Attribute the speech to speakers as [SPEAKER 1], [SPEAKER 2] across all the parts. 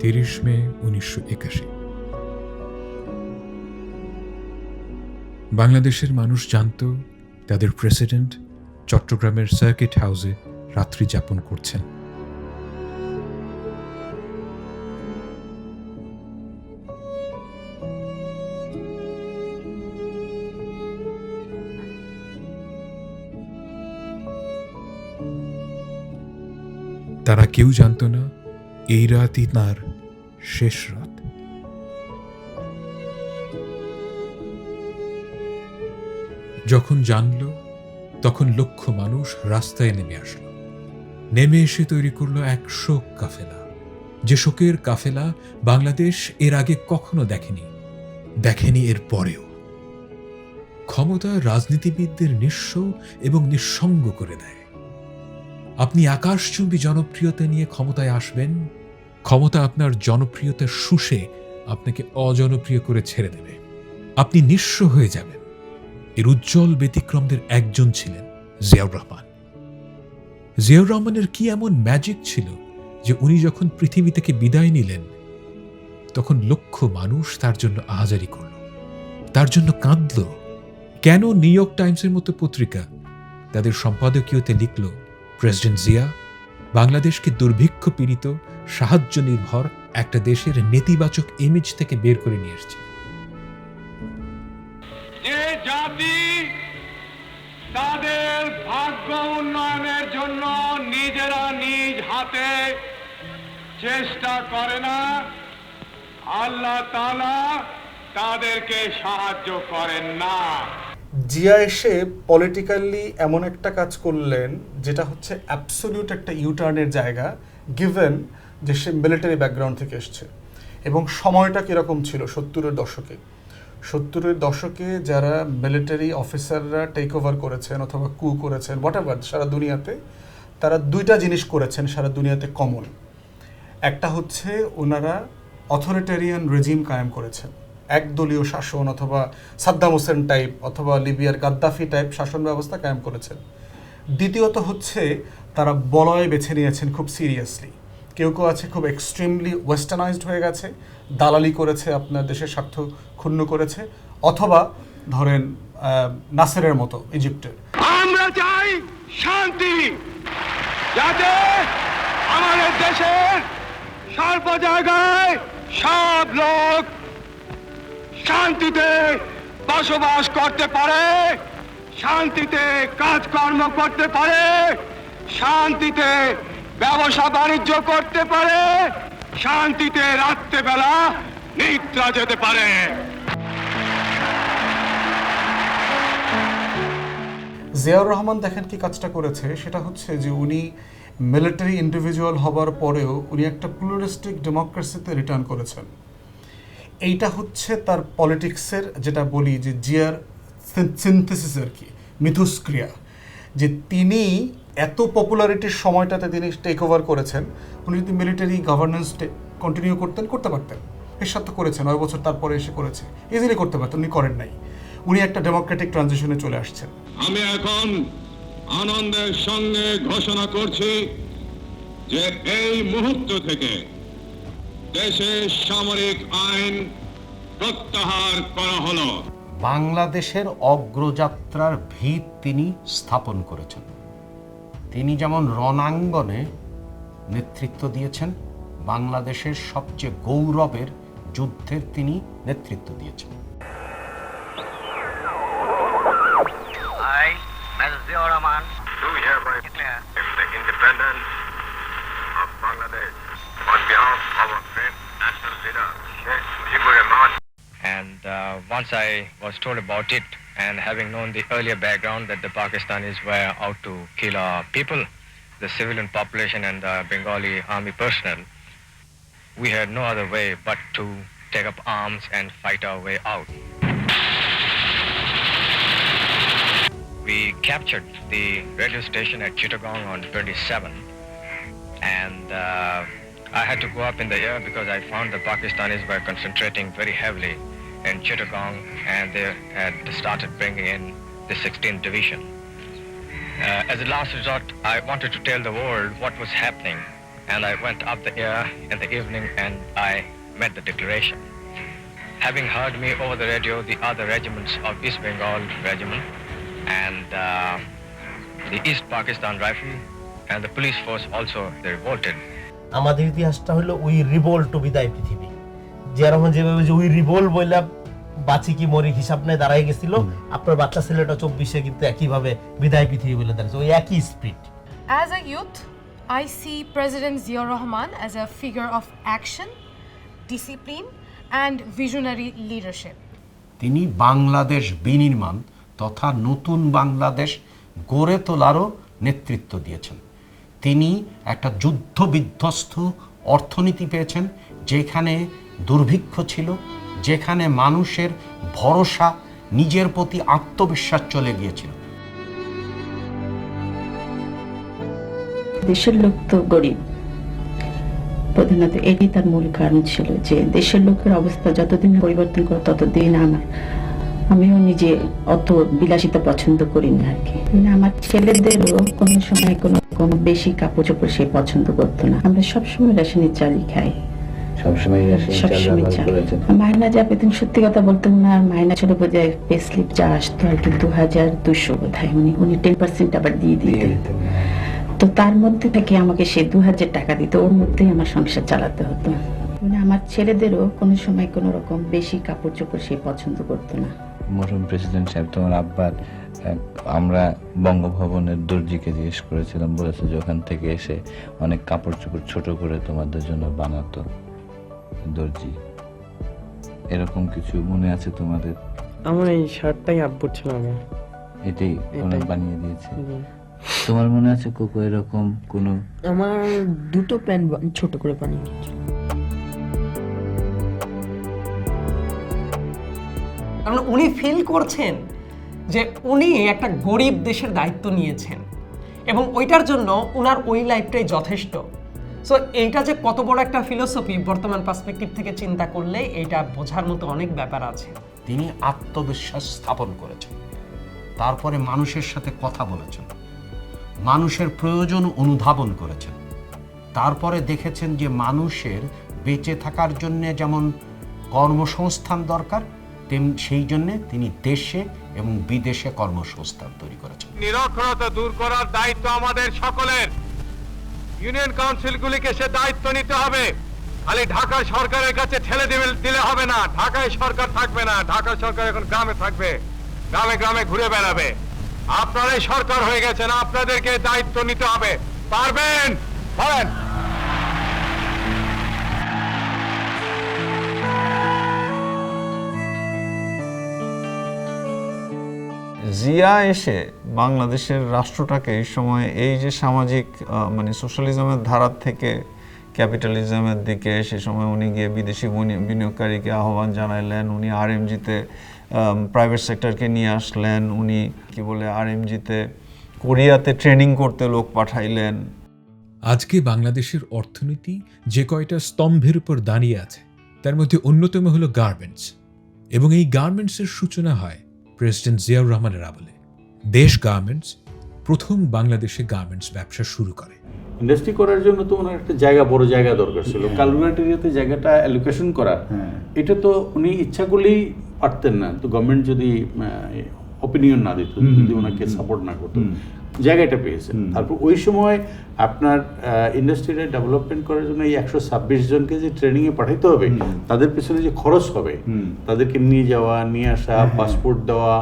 [SPEAKER 1] 30 মে 1981। বাংলাদেশের মানুষ জানত তাদের প্রেসিডেন্ট চট্টগ্রামের সার্কিট হাউসে রাত্রি যাপন করছেন। তারা কেউ জানত না এই রাতই তার শেষ রাত। যখন জানল তখন লক্ষ মানুষ রাস্তায় নেমে আসলো। নেমে এসে তৈরি করলো এক শোক কাফেলা, যে শোকের কাফেলা বাংলাদেশ এর আগে কখনো দেখেনি এর পরেও। ক্ষমতা রাজনীতিবিদদের নিঃস্ব এবং নিঃসঙ্গ করে দেয়। আপনি আকাশচুম্বী জনপ্রিয়তা নিয়ে ক্ষমতায় আসবেন, ক্ষমতা আপনার জনপ্রিয়তা শুষে আপনাকে অজনপ্রিয় করে ছেড়ে দেবে। আপনি নিঃস্ব হয়ে যাবেন। এর উজ্জ্বল ব্যতিক্রমদের একজন ছিলেন জিয়াউর রহমান। জিয়াউর রহমানের কি এমন ম্যাজিক ছিল যে উনি যখন পৃথিবী থেকে বিদায় নিলেন তখন লক্ষ মানুষ তার জন্য আহাজারি করল, তার জন্য কাঁদল। কেন নিউ ইয়র্ক টাইমসের মতো পত্রিকা তাদের সম্পাদকীয়তে লিখল, প্রেসিডেন্ট জিয়া বাংলাদেশকে দুর্ভিক্ষ পীড়িত, সাহায্য নির্ভর একটা দেশের নেতিবাচক ইমেজ থেকে বের করে নিয়ে এসেছে।
[SPEAKER 2] যে জাতি তাদের ভাগ্য উন্নয়নের জন্য নিজেরা নিজ হাতে চেষ্টা করে না, আল্লাহ তাআলা তাদেরকে সাহায্য করেন না।
[SPEAKER 3] জিয়া এসে পলিটিক্যালি এমন একটা কাজ করলেন যেটা হচ্ছে অ্যাবসলিউট একটা ইউটার্নের জায়গা, গিভেন যে সে মিলিটারি ব্যাকগ্রাউন্ড থেকে এসছে। এবং সময়টা কীরকম ছিল 70-এর দশকে। 70-এর দশকে যারা মিলিটারি অফিসাররা টেক ওভার করেছেন অথবা কু করেছেন হোয়াটএভার সারা দুনিয়াতে, তারা দুইটা জিনিস করেছেন সারা দুনিয়াতে কমন। একটা হচ্ছে ওনারা অথরিটেরিয়ান রেজিম কায়েম করেছেন, একদলীয় শাসন অথবা সাদ্দাম হোসেন টাইপ অথবা লিবিয়ার গাদ্দাফি টাইপ শাসন ব্যবস্থা কায়েম করেছেন। দ্বিতীয়ত হচ্ছে তারা বলয় বেছে নিয়েছেন খুব সিরিয়াসলি। কেউ কেউ আছে খুব এক্সট্রিমলি ওয়েস্টার্নাইজড হয়ে গেছে, দালালি করেছে, আপনার দেশের স্বার্থ ক্ষুণ্ণ করেছে, অথবা ধরেন নাসেরের মতো ইজিপ্টের।
[SPEAKER 2] আমরা চাই শান্তি, যাতে আমাদের দেশের সর্ব জায়গায় সব লোক শান্তিতে বসবাস করতে পারে, শান্তিতে কাজকর্ম করতে পারে, শান্তিতে ব্যবসা বাণিজ্য করতে পারে, শান্তিতে রাত্রেবেলা নিদ্রা যেতে পারে।
[SPEAKER 3] জিয়াউর রহমান দেখেন কি কাজটা করেছে, সেটা হচ্ছে যে উনি মিলিটারি ইন্ডিভিজুয়াল হবার পরেও উনি একটা প্লুরালিস্টিক ডেমোক্রেসিতে রিটার্ন করেছেন। এইটা হচ্ছে তার পলিটিক্সের, যেটা বলি যে জিয়ার সিনথেসিসের কি মিথস্ক্রিয়া, যে তিনি এত পপুলারিটির সময়টাতে তিনি টেক ওভার করেছেন। উনি যদি মিলিটারি গভর্নেন্স কন্টিনিউ করতে পারতেন, এর সাথে করেছেন 9 বছর তারপরে এসে করেছে, ইজিলি করতে পারতেন, উনি করেন নাই। উনি একটা ডেমোক্রেটিক ট্রানজিশনে চলে আসছেন।
[SPEAKER 2] আমি এখন আনন্দের সঙ্গে ঘোষণা করছি যে এই মুহূর্ত থেকে দেশের সামরিক আইন প্রত্যাহার করা হলো।
[SPEAKER 4] বাংলাদেশের অগ্রযাত্রার ভিত তিনি স্থাপন করেছেন। তিনি যেমন রণাঙ্গনে নেতৃত্ব দিয়েছেন, বাংলাদেশের সবচেয়ে গৌরবের যুদ্ধের তিনি নেতৃত্ব দিয়েছেন।
[SPEAKER 5] I, Major Ziaur Rahman,
[SPEAKER 6] do hereby
[SPEAKER 5] declare
[SPEAKER 6] the independence of Bangladesh on behalf of our great national leader, Sheikh Mujibur Rahman.
[SPEAKER 7] And once I was told about it, and having known the earlier background that the Pakistanis were out to kill our people, the civilian population and the Bengali army personnel, we had no other way but to take up arms and fight our way out. We captured the radio station at Chittagong on 27, and I had to go up in the air because I found the Pakistanis were concentrating very heavily in Chittagong, and they had started bringing in the 16th Division. As a last resort, I wanted to tell the world what was happening and I went up the air in the evening and I met the declaration. Having heard me over the radio, the other regiments of East Bengal Regiment and the East Pakistan Rifle and the police force also, they revolted.
[SPEAKER 8] আমাদের ইতিহাসটা হলো we revolt two বিদায় পৃথিবী। জিয়া রহমান যেভাবে যে we revolt বইলা বাঁচি কি মরি হিসাব নিয়ে দাঁড়াই গেছিল, আপনার বাচ্চা ছেলেটা 24-এ কিন্তু একইভাবে বিদায় পৃথিবী বলে দাঁড়াচ্ছে, ওই একই speed.
[SPEAKER 9] As a youth, I see President Zia Rahman as a figure of action, discipline and visionary leadership.
[SPEAKER 4] তিনি বাংলাদেশ বিনির্মাণ তথা নতুন বাংলাদেশ গড়ে তোলারও নেতৃত্ব দিয়েছেন। তিনি একটা যুদ্ধ বিধ্বস্ত অর্থনীতি পেয়েছেন, যেখানে দুর্ভিক্ষ ছিল, যেখানে মানুষের ভরসা, নিজের প্রতি আত্মবিশ্বাস চলে গিয়েছিল।
[SPEAKER 10] দেশের লোক তো গরিব, প্রধানত এটি তার মূল কারণ ছিল যে দেশের লোকের অবস্থা যতদিন পরিবর্তন করে ততদিন আমিও নিজে অত বিলাসিতা পছন্দ করি না আর কি। আমার ছেলেদেরও কোনো সময় কোনো বেশি কাপড় চোপড় সে পছন্দ করতো না। আমরা সবসময় রেশনের চালই খাই, সবসময় চাল। মাইনা যা পেতেন, সত্যি কথা বলতে আর মাইনা ছিল বোধহয় পে স্লিপ যা আসতো আর কি 2200 বোধহয়, উনি 10% আবার দিয়ে দিতেন। তো তার মধ্যে থেকে আমাকে সে 2000 টাকা দিত, ওর মধ্যেই আমার সংসার চালাতে হতো। আমার ছেলেদেরও কোনো সময় কোনো রকম বেশি কাপড় চোপড় সে পছন্দ করতো না।
[SPEAKER 11] মরহুম প্রেসিডেন্ট সাহেব, তোমার আব্বার, আমরা বঙ্গভবনের দর্জিকে জিজ্ঞেস করেছিলাম, বলেছে যে ওখান থেকে এসে অনেক কাপড় চোপড় ছোট করে তোমাদের জন্য বানাতো দর্জি। এরকম কিছু মনে আছে তোমাদের?
[SPEAKER 12] আমার এই শার্টটাই আব্বুর ছিল, আমার
[SPEAKER 11] এটাই ওনার বানিয়ে দিয়েছে। তোমার মনে আছে কোকো এরকম কোনো?
[SPEAKER 12] আমার দুটো প্যান্ট ছোট করে বানিয়ে দিয়েছিল।
[SPEAKER 13] কারণ উনি ফিল করছেন যে উনি একটা গরিব দেশের দায়িত্ব নিয়েছেন এবং ওইটার জন্য ওনার ওই লাইফটাই যথেষ্ট। সো এইটা যে কত বড় একটা ফিলোসফি বর্তমান পার্সপেক্টিভ থেকে চিন্তা করলে এইটা বোঝার মতো অনেক ব্যাপার আছে।
[SPEAKER 4] তিনি আত্মবিশ্বাস স্থাপন করেছেন, তারপরে মানুষের সাথে কথা বলেছেন, মানুষের প্রয়োজন অনুধাবন করেছেন, তারপরে দেখেছেন যে মানুষের বেঁচে থাকার জন্য যেমন কর্মসংস্থান দরকার, সেই জন্য তিনি দেশে এবং বিদেশে কর্মসংস্থান তৈরি করেছেন।
[SPEAKER 6] নিরক্ষরতা দূর করার দায়িত্ব আমাদের সকলের। ইউনিয়ন কাউন্সিলগুলিকে সে দায়িত্ব নিতে হবে। খালি ঢাকা সরকারের কাছে ঠেলে দিলে হবে না। ঢাকায় সরকার থাকবে না, ঢাকা সরকার এখন গ্রামে থাকবে, গ্রামে গ্রামে ঘুরে বেড়াবে। আপনারাই সরকার হয়ে গেছেন, আপনাদেরকে দায়িত্ব নিতে হবে। পারবেন? বলেন।
[SPEAKER 14] জিয়া এসে বাংলাদেশের রাষ্ট্রটাকে এই সময় এই যে সামাজিক মানে সোশ্যালিজমের ধারার থেকে ক্যাপিটালিজমের দিকে, সে সময় উনি গিয়ে বিদেশি বিনিয়োগকারীকে আহ্বান জানাইলেন, উনি আরএমজিতে প্রাইভেট সেক্টরকে নিয়ে আসলেন, উনি কি বলে আরএমজিতে কোরিয়াতে ট্রেনিং করতে লোক পাঠাইলেন।
[SPEAKER 1] আজকে বাংলাদেশের অর্থনীতি যে কয়টা স্তম্ভের উপর দাঁড়িয়ে আছে তার মধ্যে অন্যতম হলো গার্মেন্টস, এবং এই গার্মেন্টসের সূচনা হয় প্রেসিডেন্ট জিয়াউর রহমানের আমলে। দেশ গার্মেন্টস প্রথম বাংলাদেশে গার্মেন্টস ব্যবসা শুরু করে।
[SPEAKER 15] ইন্ডাস্ট্রি করার জন্য তো ওনার একটা জায়গা, বড় জায়গা দরকার ছিল। কালভার্ট এরিয়াতে জায়গাটা অ্যালোকেশন করা, এটা তো উনি ইচ্ছা করলেই পারতেন না, তো গভর্নমেন্ট যদি অপিনিয়ন না দিত, যদি ওনাকে সাপোর্ট না করতো, জায়গাটা পেয়েছেন। তারপর ওই সময় আপনার ইন্ডাস্ট্রিটা ডেভেলপমেন্ট করার জন্য এই 126 জনকে যে ট্রেনিংয়ে পাঠাইতে হবে, তাদের পেছনে যে খরচ হবে, তাদেরকে নিয়ে যাওয়া, নিয়ে আসা, পাসপোর্ট দেওয়া,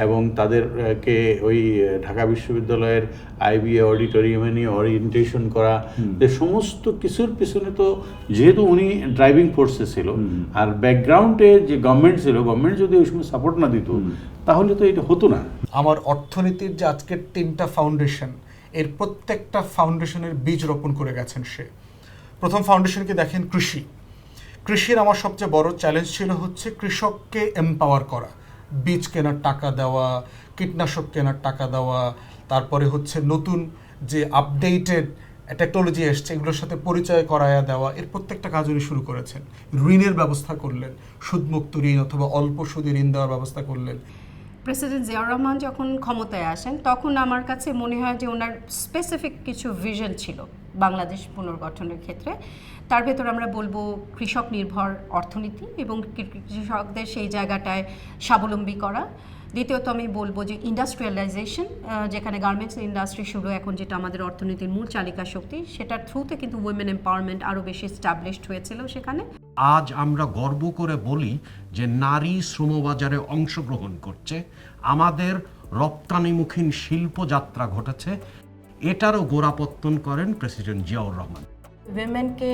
[SPEAKER 15] এবং তাদেরকে ওই ঢাকা বিশ্ববিদ্যালয়ের আইবিএ অডিটোরিয়ামে নিয়ে ওরিয়েন্টেশন করা, সমস্ত কিছুর পেছনে তো যেহেতু উনি ড্রাইভিং ফোর্সে ছিল, আর ব্যাকগ্রাউন্ডে যে গভর্নমেন্ট ছিল, গভর্নমেন্ট যদি ওই সময় সাপোর্ট না দিত তাহলে তো এটা হতো না।
[SPEAKER 3] আমার অর্থনীতির যে আজকের 3টা ফাউন্ডেশন, এর প্রত্যেকটা ফাউন্ডেশনের বীজ রোপণ করে গেছেন সে। প্রথম ফাউন্ডেশনকে দেখেন কৃষি। কৃষির আমার সবচেয়ে বড় চ্যালেঞ্জ ছিল হচ্ছে কৃষককে এম্পাওয়ার করা, বীজ কেনার টাকা দেওয়া, কীটনাশক কেনার টাকা দেওয়া, তারপরে হচ্ছে নতুন যে আপডেটেড টেকনোলজি এসছে এগুলোর সাথে পরিচয় করায়া দেওয়া। এর প্রত্যেকটা কাজ উনি শুরু করেছেন। ঋণের ব্যবস্থা করলেন, সুদমুক্ত ঋণ অথবা অল্প সুদে ঋণ দেওয়ার ব্যবস্থা করলেন।
[SPEAKER 16] প্রেসিডেন্ট জিয়াউর রহমান যখন ক্ষমতায় আসেন তখন আমার কাছে মনে হয় যে ওনার স্পেসিফিক কিছু ভিশন ছিল বাংলাদেশ পুনর্গঠনের ক্ষেত্রে। তার ভেতর আমরা বলবো কৃষক নির্ভর অর্থনীতি এবং কৃষকদের সেই জায়গাটায় স্বাবলম্বী করা। দ্বিতীয়ত আমি বলবো যে ইন্ডাস্ট্রিয়ালাইজেশন, যেখানে গার্মেন্টস ইন্ডাস্ট্রি শুরু এখন যেটা আমাদের অর্থনীতির মূল চালিকা শক্তি, সেটার থ্রুতে কিন্তু উইমেন এম্পাওয়ারমেন্ট আরও বেশি এস্টাবলিশড হয়েছিল সেখানে।
[SPEAKER 4] আজ আমরা গর্ব করে বলি যে নারী শ্রমবাজারে অংশগ্রহণ করছে, আমাদের রপ্তানিমুখী শিল্পযাত্রা ঘটেছে। এটারও গোড়াপত্তন করেন প্রেসিডেন্ট জিয়াউর রহমান।
[SPEAKER 16] উইমেনকে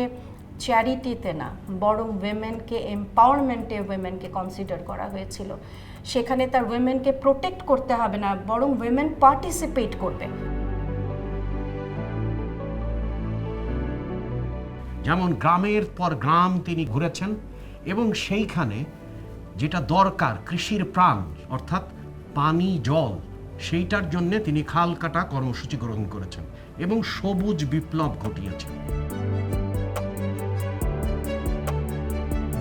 [SPEAKER 16] চ্যারিটিতে না, বরং উইমেনকে এম্পাওয়ারমেন্টে উইমেনকে কনসিডার করা হয়েছিল। সেখানে তার উইমেনকে প্রোটেক্ট করতে হবে না, বরং উইমেন পার্টিসিপেট করবে।
[SPEAKER 4] যেমন গ্রামের পর গ্রাম তিনি ঘুরেছেন এবং সেইখানে যেটা দরকার কৃষির প্রাণ অর্থাৎ পানি জল, সেইটার জন্য তিনি খাল কাটা কর্মসূচি গ্রহণ করেছেন এবং সবুজ বিপ্লব ঘটিয়েছেন।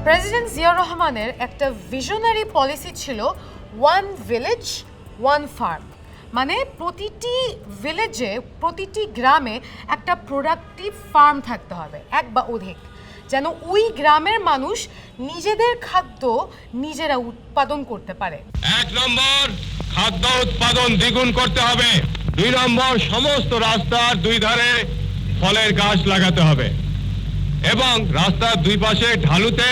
[SPEAKER 9] প্রেসিডেন্ট জিয়াউর রহমানের একটা ভিশনারি পলিসি ছিল ওয়ান ভিলেজ ওয়ান ফার্ম, মানে প্রতিটি ভিলেজে প্রতিটি গ্রামে একটা প্রোডাক্টিভ ফার্ম থাকতে হবে, এক বা অধিক, যেন ওই গ্রামের মানুষ নিজেদের খাদ্য নিজেরা উৎপাদন করতে পারে।
[SPEAKER 2] 1 নম্বর, খাদ্য উৎপাদন দ্বিগুণ করতে হবে। 2 নম্বর, সমস্ত রাস্তার 2 ধারে ফলের গাছ লাগাতে হবে এবং রাস্তার 2 পাশে ঢালুতে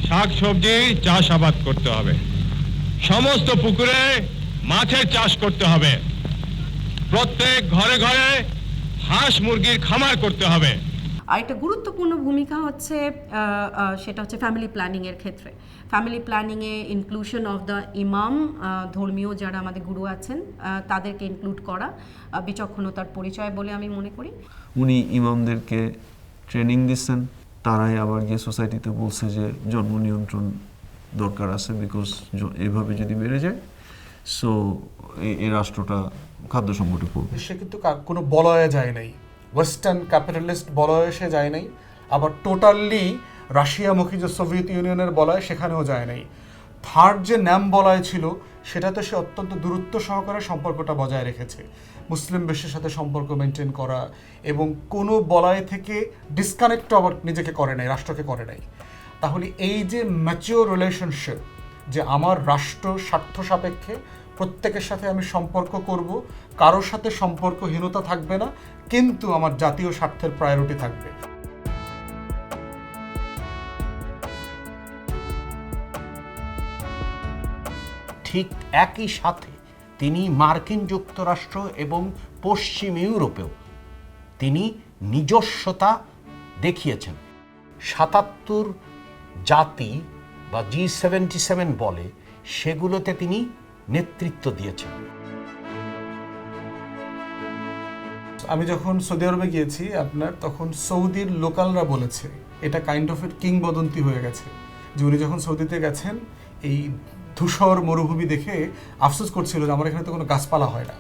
[SPEAKER 2] শাকসবজি চাষাবাদ করতে হবে। সমস্ত পুকুরে মাছের চাষ করতে হবে। প্রত্যেক ঘরে ঘরে হাঁস মুরগির খামার করতে হবে।
[SPEAKER 16] আর একটা গুরুত্বপূর্ণ ভূমিকা হচ্ছে সেটা হচ্ছে ফ্যামিলি প্ল্যানিংয়ের ক্ষেত্রে। ফ্যামিলি প্ল্যানিংয়ে ইনক্লুশন অফ দ্য ইমাম, ধর্মীয় যারা আমাদের গুরু আছেন তাদেরকে ইনক্লুড করা বিচক্ষণতার পরিচয় বলে আমি মনে করি।
[SPEAKER 14] উনি ইমামদেরকে ট্রেনিং দিচ্ছেন, তারাই আবার গিয়ে সোসাইটিতে বলছে যে জন্ম নিয়ন্ত্রণ দরকার আছে, বিকজ এভাবে যদি বেড়ে যায় সো এই রাষ্ট্রটা খাদ্য সংকটে পড়বে।
[SPEAKER 3] সে কিন্তু কোনো বলয়ে যায় নাই, ওয়েস্টার্ন ক্যাপিটালিস্ট বলয়ে সে যায় নাই, আবার টোটালি রাশিয়ামুখী যে সোভিয়েত ইউনিয়নের বলয় সেখানেও যায় নাই। থার্ড যে ন্যাম বলয় ছিল সেটাতে সে অত্যন্ত দূরত্ব সহকারে সম্পর্কটা বজায় রেখেছে, মুসলিম বিশ্বের সাথে সম্পর্ক মেনটেন করা এবং কোনো বলয় থেকে ডিসকানেক্ট আবার নিজেকে করে নাই, রাষ্ট্রকে করে নাই। তাহলে এই যে ম্যাচিওর রিলেশনশিপ, যে আমার রাষ্ট্র স্বার্থ সাপেক্ষে প্রত্যেকের সাথে আমি সম্পর্ক করব, কারোর সাথে সম্পর্কহীনতা থাকবে না, কিন্তু আমার জাতীয় স্বার্থের প্রায়োরিটি থাকবে।
[SPEAKER 4] ঠিক একই সাথে তিনি মার্কিন যুক্তরাষ্ট্র এবং পশ্চিম ইউরোপেও তিনি নিজস্বতা দেখিয়েছেন। ৭৭ জাতি বা G77 বলে সেগুলোতে তিনি নেতৃত্ব দিয়েছেন।
[SPEAKER 3] আমি যখন সৌদি আরবে গিয়েছি আপনার, তখন সৌদির লোকালরা বলেছে এটা কাইন্ড অফ এর কিংবদন্তি হয়ে গেছে যে উনি যখন সৌদিতে গেছেন এই ধূসর মরুভূমি দেখে আফসোস করছিল যে আমার এখানে তো কোনো গাছপালা হয় না।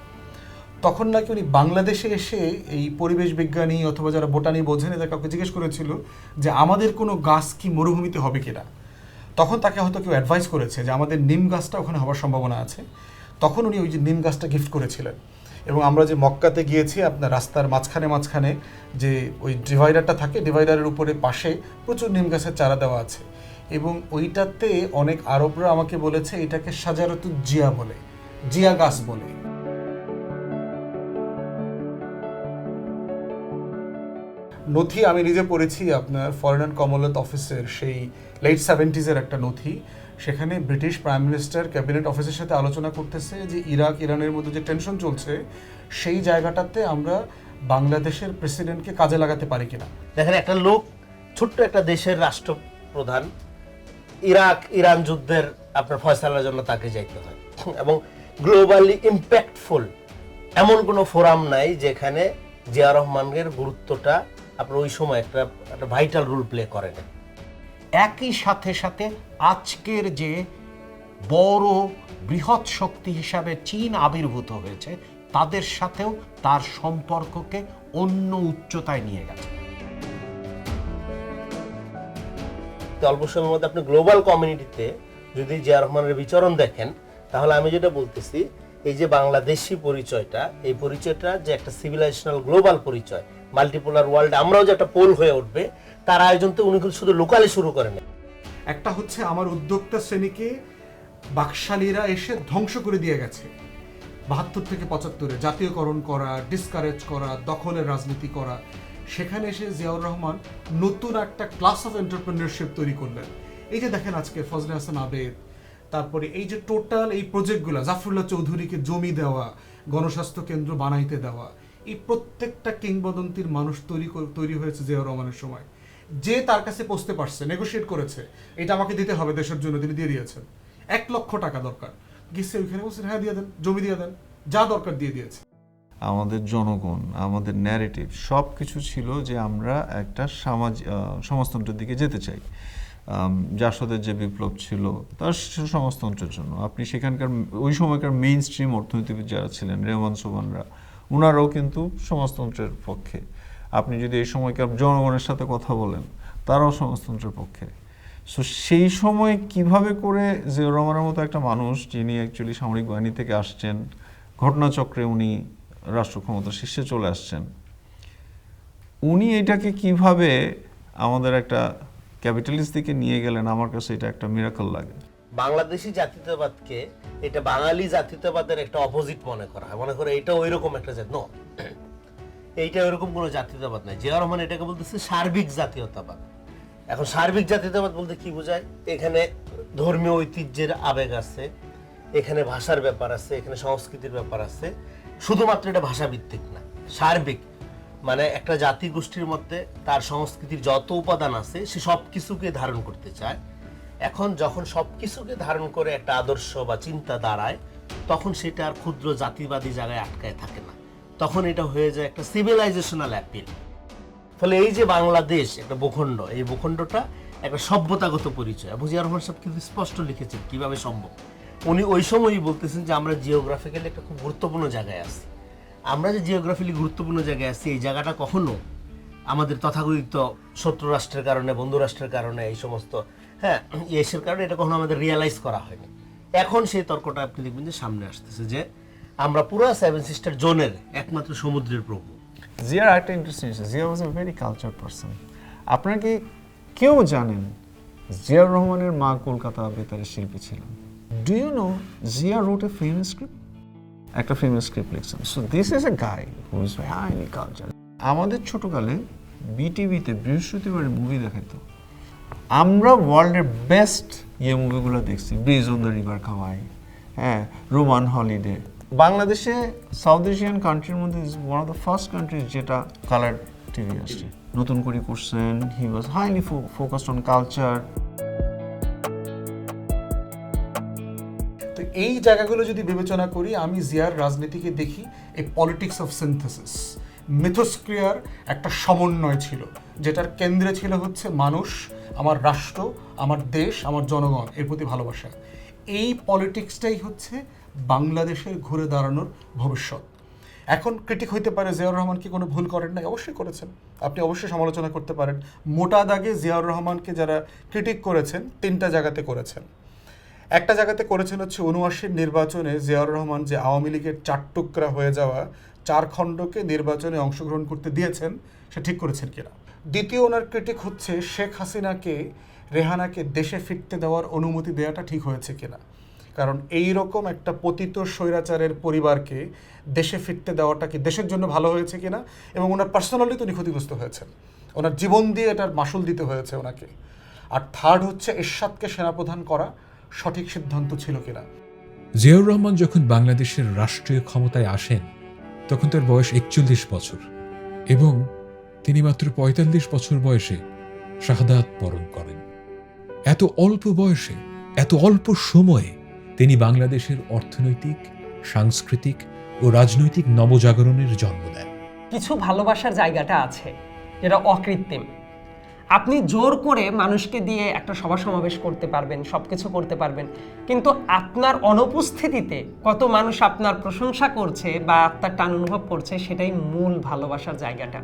[SPEAKER 3] তখন নাকি উনি বাংলাদেশে এসে এই পরিবেশ বিজ্ঞানী অথবা যারা বোটানি বোঝেন এদের কাউকে জিজ্ঞেস করেছিল যে আমাদের কোনো গাছ কি মরুভূমিতে হবে কিনা। তখন তাকে হয়তো কেউ অ্যাডভাইস করেছে যে আমাদের নিম গাছটা ওখানে হওয়ার সম্ভাবনা আছে। তখন উনি ওই যে নিম গাছটা গিফট করেছিলেন। এবং আমরা যে মক্কাতে গিয়েছি, আপনার রাস্তার মাঝখানে যে ওই ডিভাইডারটা থাকে, ডিভাইডারের উপরে পাশে প্রচুর নিম গাছের চারা দেওয়া আছে এবং ওইটাতে অনেক আরবরা আমাকে বলেছে এটাকে সাজারতু জিয়া বলে, জিয়া গাছ বলে। নথি আমি নিজে পড়েছি আপনার ফরেন অ্যান্ড কমনওয়েলথ অফিসের সেই লেট 70s একটা নথি। সেখানে ব্রিটিশ প্রাইম মিনিস্টার ক্যাবিনেট অফিসের সাথে আলোচনা করতেছে যে ইরাক ইরানের মধ্যে যে টেনশন চলছে সেই জায়গাটাতে আমরা বাংলাদেশের প্রেসিডেন্টকে কাজে লাগাতে পারি কিনা।
[SPEAKER 8] দেখেন, একটা লোক ছোট্ট একটা দেশের রাষ্ট্রপ্রধান ইরাক ইরান যুদ্ধের আপনার ফয়সালার জন্য তাকে যাইতে হয় এবং গ্লোবালি ইম্প্যাক্টফুল এমন কোনো ফোরাম নাই যেখানে জিয়া রহমানের গুরুত্বটা আপনার ওই সময় একটা ভাইটাল রোল প্লে করে না।
[SPEAKER 4] একই সাথে আজকের যে বড় বৃহৎ শক্তি হিসাবে চীন আবির্ভূত হয়েছে তাদের সাথেও তার সম্পর্ককে অন্য উচ্চতায় নিয়ে গেছে।
[SPEAKER 8] অল্প সময়ের মধ্যে আপনি গ্লোবাল কমিউনিটিতে যদি জিয়া রহমানের বিচরণ দেখেন, তাহলে আমি যেটা বলতেছি এই যে বাংলাদেশি পরিচয়টা, এই পরিচয়টা যে একটা সিভিলাইজেশনাল গ্লোবাল পরিচয়, মাল্টিপোলার ওয়ার্ল্ড আমরাও যে একটা পোল হয়ে উঠবে তার আয়োজন তো উনি শুধু লোকালে শুরু করেন।
[SPEAKER 3] একটা হচ্ছে আমার উদ্যোক্তা শ্রেণীকে বাকশালীরা এসে ধ্বংস করে দিয়ে গেছে ৭২ থেকে ৭৫-এ, জাতীয়করণ করা, ডিসকারেজ করা, দখলের রাজনীতি করা। সেখানে এসে জিয়াউর রহমান নতুন একটা ক্লাস অফ এন্টারপ্রেনারশিপ তৈরি করলেন। এই যে দেখেন আজকে ফজলে হাসান আবেদ, তারপরে এই যে টোটাল এই প্রজেক্টগুলো, জাফরুল্লাহ চৌধুরীকে জমি দেওয়া, গণস্বাস্থ্য কেন্দ্র বানাইতে দেওয়া, এই প্রত্যেকটা কিংবদন্তির মানুষ তৈরি হয়েছে জিয়াউর রহমানের সময়। যে তার কাছে পৌঁছতে পারছে, নেগোশিয়েট করেছে, এটা আমাকে দিতে হবে দেশের জন্য, তিনি দিয়ে দিয়েছেন। ১ লক্ষ টাকা দরকার, গেছে ওইখানে বলছেন হ্যাঁ দিয়ে দেন, জমি দিয়ে দেন, যা দরকার দিয়ে দিয়েছে।
[SPEAKER 14] আমাদের জনগণ, আমাদের ন্যারেটিভ সব কিছু ছিল যে আমরা একটা সমাজতন্ত্রের দিকে যেতে চাই। জাসদের যে বিপ্লব ছিল তার সমাজতন্ত্রের জন্য। আপনি সেখানকার ওই সময়কার মেইন স্ট্রিম অর্থনীতিবিদ যারা ছিলেন, রেহমান সোবানরা, ওনারাও কিন্তু সমাজতন্ত্রের পক্ষে। আপনি যদি এই সময়কার জনগণের সাথে কথা বলেন, তারাও সমাজতন্ত্রের পক্ষে। সো সেই সময় কিভাবে করে জিয়াউর রহমানের মতো একটা মানুষ, যিনি অ্যাকচুয়ালি সামরিক বাহিনী থেকে আসছেন, ঘটনাচক্রে উনি রাষ্ট্র ক্ষমতার শীর্ষে চলে আসছেন, উনি এটাকে কিভাবে আমাদের একটা ক্যাপিটালিস্ট দিকে নিয়ে গেলেন, আমার কাছে এটা একটা মিরাকল লাগে।
[SPEAKER 8] বাংলাদেশি জাতীয়তাবাদকে এটা বাঙালি জাতীয়তাবাদের একটা অপোজিট মনে করা হয়, মনে করে এটা ওইরকম একটা জাত। নো, এইটা ওইরকম কোনো জাতীয়তাবাদ নাই। জিয়াউর রহমান এটাকে বলতেছে সার্বিক জাতীয়তাবাদ। এখন সার্বিক জাতীয়তাবাদ বলতে কি বোঝায়? এখানে ধর্মীয় ঐতিহ্যের আবেগ আছে, এখানে ভাষার ব্যাপার আছে, এখানে সংস্কৃতির ব্যাপার আছে। শুধুমাত্র এটা ভাষাভিত্তিক না, সার্বিক মানে একটা জাতি গোষ্ঠীর মধ্যে তার সংস্কৃতির যত উপাদান আছে সে সব কিছুকে ধারণ করতে চায়। এখন যখন সব কিছুকে ধারণ করে একটা আদর্শ বা চিন্তা দাঁড়ায়, তখন সেটা আর ক্ষুদ্র জাতিবাদী জায়গায় আটকায় থাকে না, তখন এটা হয়ে যায় একটা সিভিলাইজেশনাল অ্যাপিল। ফলে এই যে বাংলাদেশ একটা ভূখণ্ড, এই ভূখণ্ডটা একটা সভ্যতাগত পরিচয়। আবু জিয়া রহমান সাহেব কিন্তু স্পষ্ট লিখেছেন কিভাবে সম্ভব। উনি ওই সময়ই বলতেছেন যে আমরা জিওগ্রাফিক্যালি একটা খুব গুরুত্বপূর্ণ জায়গায় আছি। আমরা যে জিওগ্রাফিক্যালি গুরুত্বপূর্ণ জায়গায় আছি, এই জায়গাটা কখনো আমাদের তথাকথিত শত্রু রাষ্ট্রের কারণে, বন্ধু রাষ্ট্রের কারণে, এই সমস্ত এসের কারণে এটা কখনো আমাদের রিয়েলাইজ করা হয়নি। এখন সেই তর্কটা আপনি দেখবেন যে সামনে আসতেছে যে আমরা পুরো 7 সিস্টার জোনের একমাত্র সমুদ্রের প্রভু।
[SPEAKER 14] জিয়ার একটা interesting, Zia was a very culture person. আপনারা কি কেউ জানেন জিয়াউর রহমানের মা কলকাতা বেতারের শিল্পী ছিলেন? Do you know Zia wrote a famous script, একটা ফেমাস স্ক্রিপ্ট লিখছেন। So this is a guy who is highly culture. আমাদের ছোটকালে বিটিভিতে বৃহস্পতিবারে মুভি দেখাইতো, আমরা ওয়ার্ল্ডের বেস্ট মুভিগুলো দেখছি। Bridge on the River Kwai, হ্যাঁ, রোমান হলিডে। বাংলাদেশে সাউথ এশিয়ান কান্ট্রির মধ্যে one of the first countries যেটা কালার টিভি আসছে। নতুন করে করছেন, he was highly focused on culture.
[SPEAKER 3] তো এই জায়গাগুলো যদি বিবেচনা করি, আমি জিয়ার রাজনীতিকে দেখি এই পলিটিক্স অফ সিনথেসিস, মিথস্ক্রিয়ার একটা সমন্বয় ছিল, যেটার কেন্দ্রে ছিল হচ্ছে মানুষ, আমার রাষ্ট্র, আমার দেশ, আমার জনগণ, এর প্রতি ভালোবাসা। এই পলিটিক্সটাই হচ্ছে বাংলাদেশের ঘুরে দাঁড়ানোর ভবিষ্যৎ। এখন ক্রিটিক হইতে পারে জিয়াউর রহমান কি কোনো ভুল করেন নাই? অবশ্যই করেছেন, আপনি অবশ্যই সমালোচনা করতে পারেন। মোটা দাগে জিয়াউর রহমানকে যারা ক্রিটিক করেছেন 3টা জায়গাতে করেছেন। একটা জায়গাতে করেছেন হচ্ছে ৭৯ নির্বাচনে জিয়াউর রহমান যে আওয়ামী লীগের 4 টুকরা হয়ে যাওয়া 4 খণ্ডকে নির্বাচনে অংশগ্রহণ করতে দিয়েছেন, সে ঠিক করেছেন কিনা। দ্বিতীয় ওনার ক্রিটিক হচ্ছে শেখ হাসিনাকে, রেহানাকে দেশে ফিরতে দেওয়ার অনুমতি দেওয়াটা ঠিক হয়েছে কিনা। কারণ এই রকম একটা পতিত স্বৈরাচারের পরিবারকে দেশে ফিরতে দেওয়াটা কি দেশের জন্য ভালো হয়েছে কিনা, এবং ওনার পার্সোনালি তো উনি ক্ষতিগ্রস্ত হয়েছেন, ওনার জীবন দিয়ে এটার মাসুল দিতে হয়েছে ওনাকে। আর থার্ড হচ্ছে এরশাদকে সেনাপ্রধান করা সঠিক সিদ্ধান্ত ছিল কিনা।
[SPEAKER 1] জিয়াউর রহমান যখন বাংলাদেশের রাষ্ট্রীয় ক্ষমতায় আসেন, তখন তার বয়স 41 বছর এবং তিনি মাত্র 45 বছর বয়সে শাহাদাত বরণ করেন। এত অল্প বয়সে, এত অল্প সময়ে তিনি বাংলাদেশের অর্থনৈতিক, সাংস্কৃতিক ও রাজনৈতিক নবজাগরণের জন্ম দেন।
[SPEAKER 13] কিছু ভালোবাসার জায়গাটা আছে যেটা অকৃত্রিম। আপনি জোর করে মানুষকে দিয়ে একটা সভা সমাবেশ করতে পারবেন, সব কিছু করতে পারবেন, কিন্তু আপনার অনুপস্থিতিতে কত মানুষ আপনার প্রশংসা করছে বা আপনার টান অনুভব করছে, সেটাই মূল ভালোবাসার জায়গাটা।